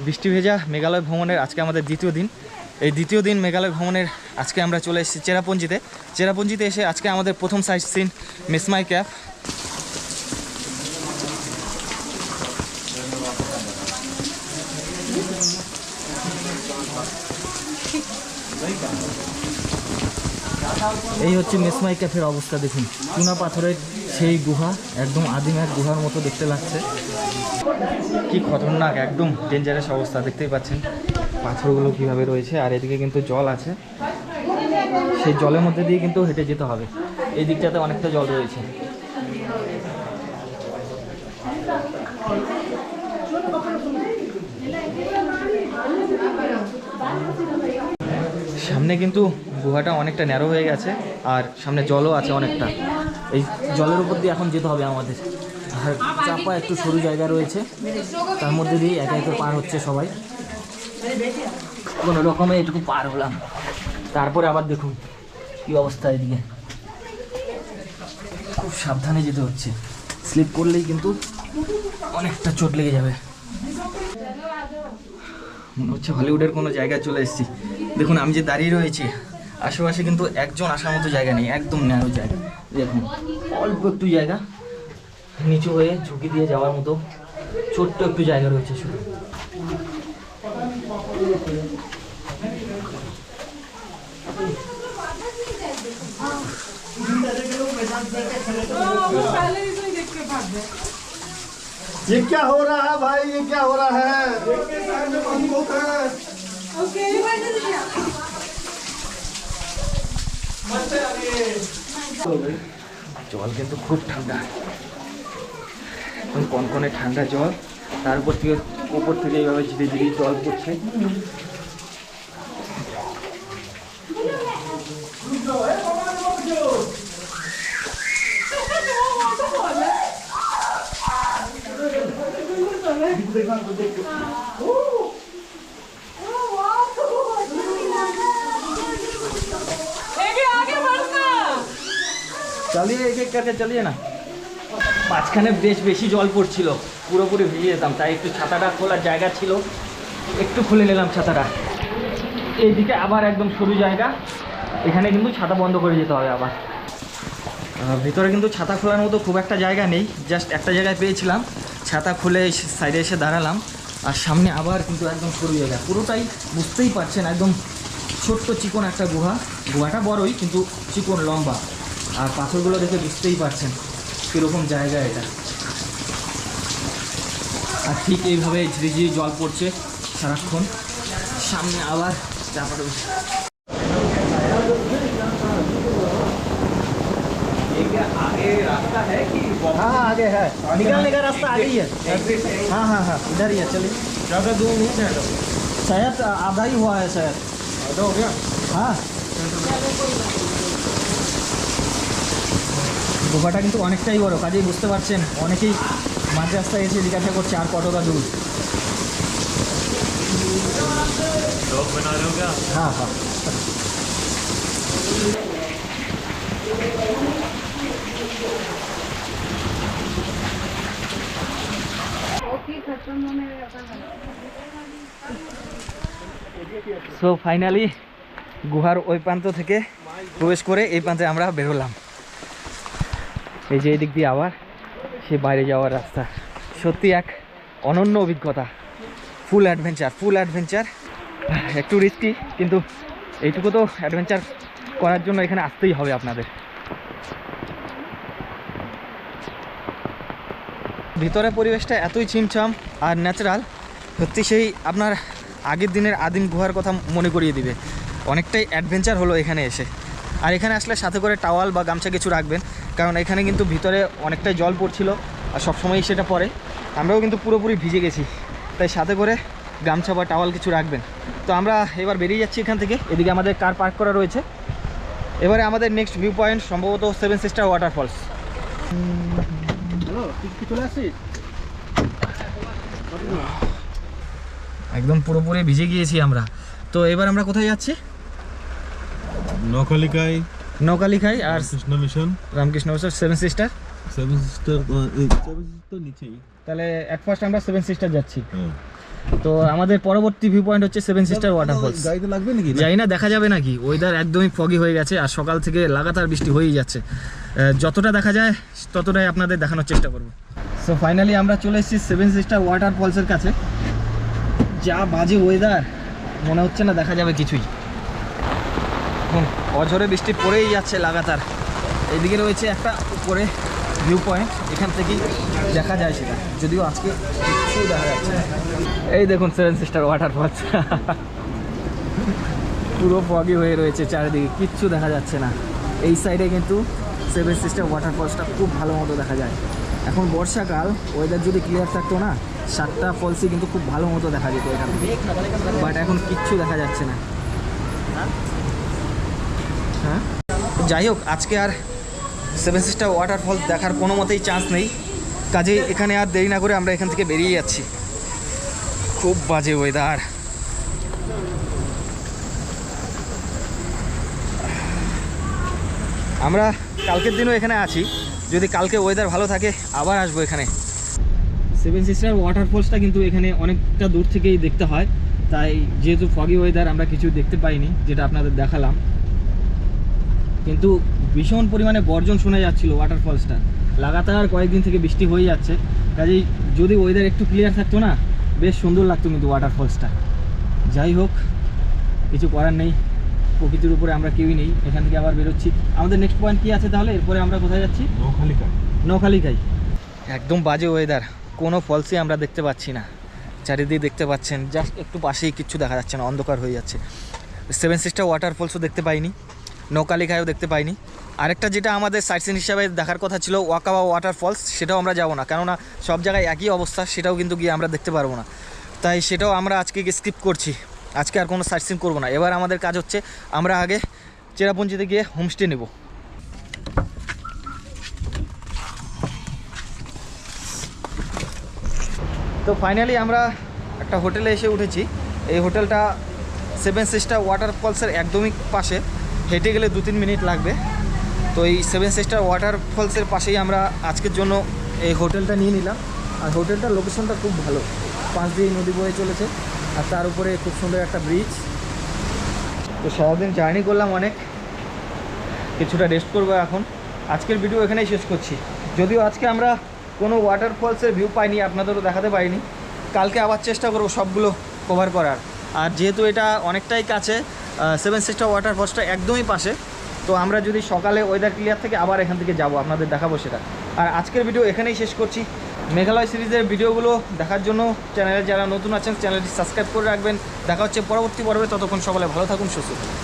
বৃষ্টি ভেজা মেঘালয় ভ্রমণের আজকে আমাদের দ্বিতীয় দিন। এই দ্বিতীয় দিন মেঘালয় ভ্রমণের আজকে আমরা চলে এসেছি চেরাপুঞ্জিতে এসে আজকে আমাদের প্রথম সাইট সিন মেসমাই ক্যাফ। এই হচ্ছে মেসমাই ক্যাফের অবস্থা, দেখুন চুনা পাথরের সেই গুহা, একদম আদিম এক গুহার মতো দেখতে লাগছে। কি খতরনাক, একদম ডেঞ্জারাস অবস্থা, দেখতেই পাচ্ছেন পাথরগুলো কিভাবে রয়েছে। আর এদিকে কিন্তু জল আছে, সেই জলের মধ্যে দিয়ে কিন্তু হেঁটে যেতে হবে। এই দিকটাতে অনেকটা জল রয়েছে। সামনে কিন্তু গুহাটা অনেকটা ন্যারো হয়ে গেছে, আর সামনে জলও আছে অনেকটা। এই জলের উপর দিয়ে এখন যেতে হবে আমাদের। আর চাপা একটু সরু জায়গা রয়েছে, তার মধ্যে দিয়ে একে একে পার হচ্ছে সবাই। কোনো রকমে এটুকু পার হলাম, তারপরে আবার দেখুন কী অবস্থা। এদিকে খুব সাবধানে যেতে হচ্ছে, স্লিপ করলেই কিন্তু অনেকটা চোট লেগে যাবে। মনে হচ্ছে হলিউডের কোনো জায়গায় চলে এসেছি। দেখুন আমি যে দাঁড়িয়ে রয়েছি, আশেপাশে কিন্তু একজন আসার মতো জায়গা নেই, একদম ন্যারো জায়গা। দেখুন অল্প একটু জায়গা, নিচু হয়ে ঝুঁকি দিয়ে যাওয়ার মতো ছোট্ট একটু জায়গা রয়েছে শুধু। ये क्या हो रहा है भाई, ये क्या हो रहा है? জল কিন্তু খুব ঠান্ডা, এখন কনকনে ঠান্ডা জল, তার উপর থেকে এইভাবে ধীরে ধীরে জল পড়ছে। চালিয়ে এক এক করকে চালিয়ে না। মাঝখানে বেশি জল পড়ছিল, পুরোপুরি ভিজে যেতাম, তাই একটু ছাতাটা খোলার জায়গা ছিল, একটু খুলে নিলাম ছাতাটা। এইদিকে আবার একদম সরু জায়গা, এখানে কিন্তু ছাতা বন্ধ করে যেতে হবে আবার। ভিতরে কিন্তু ছাতা খোলার মতো খুব একটা জায়গা নেই, জাস্ট একটা জায়গায় পেয়েছিলাম, ছাতা খুলে সাইডে এসে দাঁড়ালাম। আর সামনে আবার কিন্তু একদম সরু জায়গা, পুরোটাই বুঝতেই পারছেন একদম ছোট্ট চিকন একটা গুহাটা বড়ই কিন্তু চিকন লম্বা। আর পাথরগুলো দেখে বুঝতেই পারছেন কীরকম জায়গা এটা। আর ঠিক এইভাবে ধীরে ধীরে জল পড়ছে সারাক্ষণ। সামনে আবার চাপা রয়েছে। आगे रास्ता है कि? हाँ आगे है, निकलने का रास्ता आगे ही है। हाँ हाँ हाँ इधर ही है, चलिए। ज़्यादा दूर नहीं है, शायद आधा ही हुआ है, शायद आधा हो गया। हाँ গুহাটা কিন্তু অনেকটাই বড়, কাজেই বুঝতে পারছেন অনেকেই মাঝ রাস্তায় এসে জিজ্ঞাসা করছে আর কতটা দূর। হ্যাঁ হ্যাঁ সো ফাইনালি গুহার ওই প্রান্ত থেকে প্রবেশ করে এই প্রান্তে আমরা বেরোলাম। এই যে এই দিক দিয়ে আবার সে বাইরে যাওয়ার রাস্তা। সত্যি এক অনন্য অভিজ্ঞতা, ফুল অ্যাডভেঞ্চার। একটু রিস্কি, কিন্তু এইটুকু তো অ্যাডভেঞ্চার করার জন্য এখানে আসতেই হবে আপনাদের। ভিতরে পরিবেশটা এতই ছিমছাম আর ন্যাচারাল, সত্যি সেই আপনার আগের দিনের আদিম গুহার কথা মনে করিয়ে দিবে। অনেকটাই অ্যাডভেঞ্চার হলো এখানে এসে। আর এখানে আসলে সাথে করে টাওয়াল বা গামছা কিছু রাখবেন, কারণ এখানে কিন্তু ভিতরে অনেকটাই জল পড়ছিল আর সবসময়ই সেটা পড়ে। আমরাও কিন্তু পুরোপুরি ভিজে গেছি, তাই সাথে করে গামছা বা টাওয়াল কিছু রাখবেন। তো আমরা এবার বেরিয়ে যাচ্ছি এখান থেকে। এদিকে আমাদের কার পার্ক করা রয়েছে। এবারে আমাদের নেক্সট ভিউ পয়েন্ট সম্ভবত 7 সিস্টার ওয়াটারফলস। চলে আসছি, একদম পুরোপুরি ভিজে গিয়েছি আমরা। তো এবার আমরা কোথায় যাচ্ছি? নৌকালিখাই আর রামকৃষ্ণ মিশন 7 সিস্টার নিচেই। তাহলে এট ফার্স্ট আমরা 7 সিস্টার যাচ্ছি। তো আমাদের পরবর্তী ভিউ পয়েন্ট হচ্ছে সেভেন সিস্টার ওয়াটারফলস। গাড়িতে লাগবে নাকি? যাই না, দেখা যাবে নাকি। ওয়েদার একদমই ফগি হয়ে গেছে আর সকাল থেকে লাগাতার বৃষ্টি হয়েই যাচ্ছে। যতটা দেখা যায় ততটাই আপনাদের দেখানোর চেষ্টা করব। সো ফাইনালি আমরা চলে এসেছি সেভেন সিস্টার ওয়াটারফলসের কাছে। যা বাজে ওয়েদার, মনে হচ্ছে না দেখা যাবে কিছুই। অঝরে বৃষ্টি পড়েই যাচ্ছে লাগাতার। এইদিকে রয়েছে একটা উপরে ভিউ পয়েন্ট, এখান থেকেই দেখা যায় সেটা, যদিও আজকে কিছু দেখা যাচ্ছে না। এই দেখুন সেভেন সিস্টার ওয়াটারফলস, পুরো ফগি হয়ে রয়েছে চারিদিকে, কিচ্ছু দেখা যাচ্ছে না। এই সাইডে কিন্তু সেভেন সিস্টার ওয়াটারফলসটা খুব ভালো মতো দেখা যায়। এখন বর্ষাকাল, ওয়েদার যদি ক্লিয়ার থাকতো না, 7টা ফলসই কিন্তু খুব ভালো মতো দেখা যেত এখান থেকে, বাট এখন কিচ্ছু দেখা যাচ্ছে না। হ্যাঁ, যাই হোক, আজকে আর সেভেন সিস্টার ওয়াটারফলস দেখার কোনো মতেই চান্স নেই, কাজেই এখানে আর দেরি না করে আমরা এখান থেকে বেরিয়ে যাচ্ছি। খুব বাজে ওয়েদার। আমরা কালকের দিনও এখানে আছি, যদি কালকে ওয়েদার ভালো থাকে আবার আসবো এখানে। সেভেন সিস্টার ওয়াটারফলসটা কিন্তু এখানে অনেকটা দূর থেকেই দেখতে হয়, তাই যেহেতু ফগি ওয়েদার আমরা কিছু দেখতে পাইনি, যেটা আপনাদের দেখালাম। কিন্তু ভীষণ পরিমাণে গর্জন শোনা যাচ্ছিল ওয়াটারফলসটা, লাগাতার কয়েকদিন থেকে বৃষ্টি হয়ে যাচ্ছে, কাজেই যদি ওয়েদার একটু ক্লিয়ার থাকতো না, বেশ সুন্দর লাগতো কিন্তু ওয়াটারফলসটা। যাই হোক, কিছু করার নেই, প্রকৃতির উপরে আমরা কেউই নেই। এখান থেকে আবার বেরোচ্ছি। আমাদের নেক্সট পয়েন্ট কী আছে তাহলে? এরপরে আমরা কোথায় যাচ্ছি? নৌখালিকাই। একদম বাজে ওয়েদার, কোনো ফলসই আমরা দেখতে পাচ্ছি না। চারিদিকে দেখতে পাচ্ছেন, জাস্ট একটু পাশেই কিচ্ছু দেখা যাচ্ছে না, অন্ধকার হয়ে যাচ্ছে। সেভেন সিস্টার ওয়াটারফলসও দেখতে পাইনি, নৌকালিকায়ও দেখতে পাইনি। আরেকটা যেটা আমাদের সাইট সিন হিসাবে দেখার কথা ছিল, ওয়াকাওয়া ওয়াটারফলস, সেটাও আমরা যাবো না, কেননা সব জায়গায় একই অবস্থা, সেটাও কিন্তু গিয়ে আমরা দেখতে পারবো না। তাই সেটাও আমরা আজকে স্কিপ করছি, আজকে আর কোনো সাইট সিন করবো না। এবার আমাদের কাজ হচ্ছে আমরা আগে চেরাপুঞ্জিতে গিয়ে হোমস্টে নেব। তো ফাইনালি আমরা একটা হোটেলে এসে উঠেছি। এই হোটেলটা সেভেন সিস্টার ওয়াটারফলসের একদমই পাশে, হেঁটে গেলে 2-3 মিনিট লাগবে। তো এই সেভেন সিস্টার ওয়াটারফলসের পাশেই আমরা আজকের জন্য এই হোটেলটা নিয়ে নিলাম। আর হোটেলটার লোকেশনটা খুব ভালো, পাশ দিয়ে নদী বয়ে চলেছে, আর তার উপরে খুব সুন্দর একটা ব্রিজ। তো সারাদিন জার্নি করলাম অনেক, কিছুটা রেস্ট করবো এখন। আজকের ভিডিও এখানেই শেষ করছি। যদিও আজকে আমরা কোনো ওয়াটারফলসের ভিউ পাইনি, আপনাদেরও দেখাতে পারিনি। কালকে আবার চেষ্টা করব সবগুলো কভার করার। আর যেহেতু এটা অনেকটাই কাছে, সেভেন সিস্টার ওয়াটারফলসটা একদমই পাশে, তো আমরা যদি সকালে ওয়েদার ক্লিয়ার থেকে আবার এখান থেকে যাব, আপনাদের দেখাবো সেটা। আর আজকের ভিডিও এখানেই শেষ করছি। মেঘালয় সিরিজের ভিডিওগুলো দেখার জন্য চ্যানেলে যারা নতুন আছেন চ্যানেলটি সাবস্ক্রাইব করে রাখবেন। দেখা হচ্ছে পরবর্তী পর্বে, ততক্ষণ সকলে ভালো থাকুন, সুস্থ থাকুন।